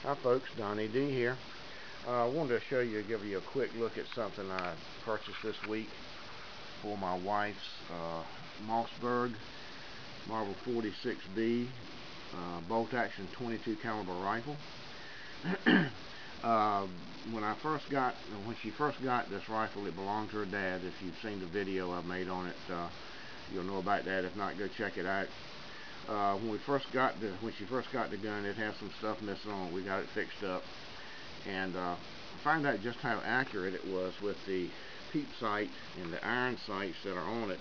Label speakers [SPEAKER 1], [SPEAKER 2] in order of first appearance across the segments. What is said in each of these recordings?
[SPEAKER 1] Hi folks, Donnie D here. I wanted to give you a quick look at something I purchased this week for my wife's Mossberg Model 46B bolt action 22 caliber rifle. When she first got this rifle, it belonged to her dad. If you've seen the video I made on it, you'll know about that. If not, go check it out. When she first got the gun, it had some stuff missing on it. We got it fixed up, and find out just how accurate it was with the peep sight and the iron sights that are on it.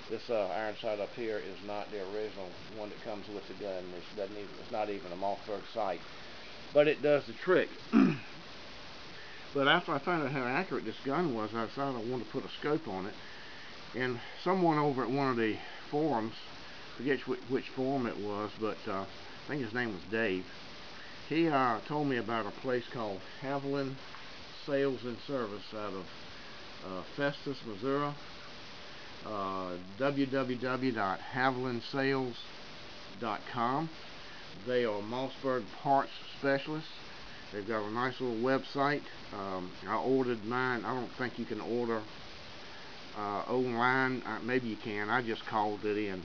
[SPEAKER 1] This iron sight up here is not the original one that comes with the gun. It's not even a Mossberg sight, but it does the trick. But after I found out how accurate this gun was, I decided I wanted to put a scope on it. And someone over at one of the forums, forget which forum it was, but I think his name was Dave. He told me about a place called Havlin Sales and Service out of Festus, Missouri. www.havlinsales.com. They are Mossberg parts specialists. They've got a nice little website. I ordered mine. I don't think you can order online. Maybe you can. I just called it in.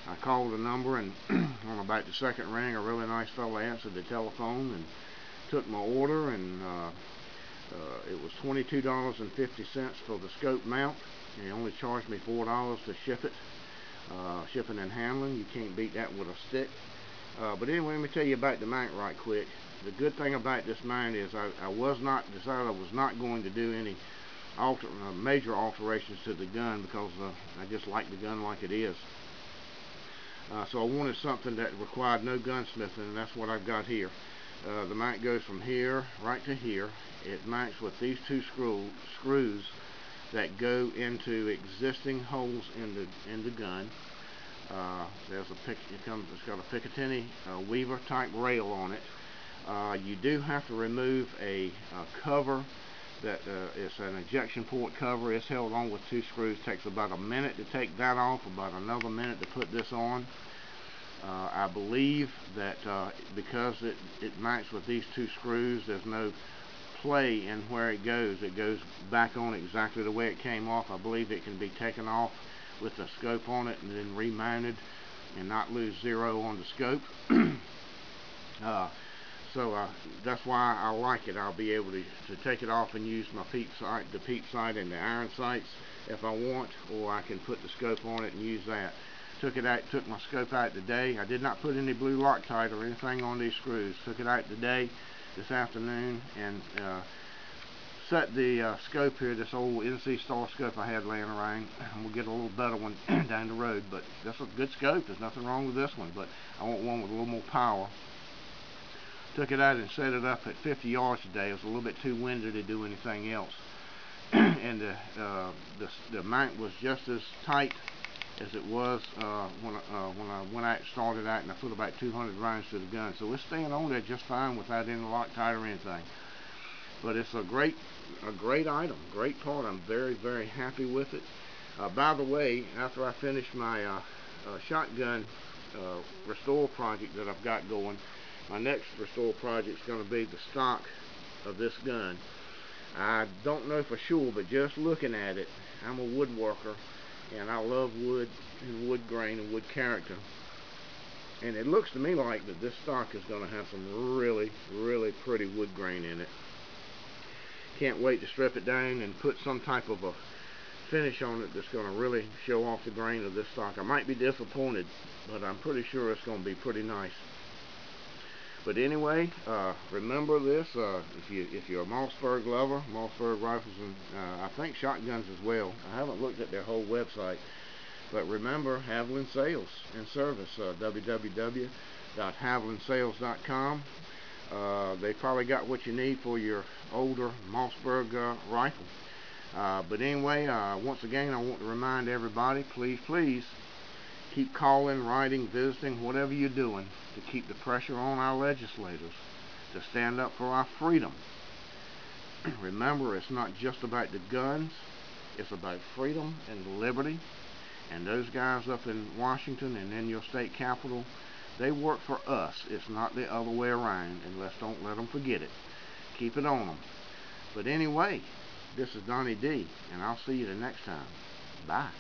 [SPEAKER 1] I called the number, and on about the second ring, a really nice fellow answered the telephone and took my order, and it was $22.50 for the scope mount. And he only charged me $4 to ship it. Shipping and handling, you can't beat that with a stick. But anyway, let me tell you about the mount right quick. The good thing about this mount is I was not going to do any major alterations to the gun, because I just like the gun like it is. So I wanted something that required no gunsmithing, and that's what I've got here. The mount goes from here right to here. It mounts with these two screws that go into existing holes in the gun. It's got a Picatinny Weaver type rail on it. You do have to remove a cover that it's an ejection port cover. It's held on with two screws. It takes about a minute to take that off, about another minute to put this on. I believe that because it mounts with these two screws, there's no play in where it goes back on exactly the way it came off. I believe it can be taken off with the scope on it and then remounted and not lose zero on the scope. So that's why I like it. I'll be able to take it off and use my the peep sight and the iron sights if I want, or I can put the scope on it and use that. Took my scope out today. I did not put any blue Loctite or anything on these screws. Took it out today, this afternoon, and set the scope here, this old NC Star scope I had laying around. We'll get a little better one down the road, but that's a good scope. There's nothing wrong with this one, but I want one with a little more power. Took it out and set it up at 50 yards today. It was a little bit too windy to do anything else. And the mount was just as tight as it was when I went out, started out, and I put about 200 rounds to the gun. So it's staying on there just fine without any Loctite or anything. But it's a great item, great part. I'm very, very happy with it. By the way, after I finish my shotgun restore project that I've got going, my next restore project is going to be the stock of this gun. I don't know for sure, but just looking at it, I'm a woodworker, and I love wood and wood grain and wood character. And it looks to me like that this stock is going to have some really, really pretty wood grain in it. Can't wait to strip it down and put some type of a finish on it that's going to really show off the grain of this stock. I might be disappointed, but I'm pretty sure it's going to be pretty nice. But anyway, remember this, if you're a Mossberg lover, Mossberg rifles, and I think shotguns as well. I haven't looked at their whole website, but remember Havlin Sales and Service, www.havlinsales.com. They probably got what you need for your older Mossberg rifle. But anyway, once again, I want to remind everybody, please keep calling, writing, visiting, whatever you're doing, to keep the pressure on our legislators to stand up for our freedom. Remember, it's not just about the guns, it's about freedom and liberty. And those guys up in Washington and in your state capital, they work for us. It's not the other way around, unless don't let them forget it. Keep it on them. But anyway, this is Donnie D, and I'll see you the next time. Bye.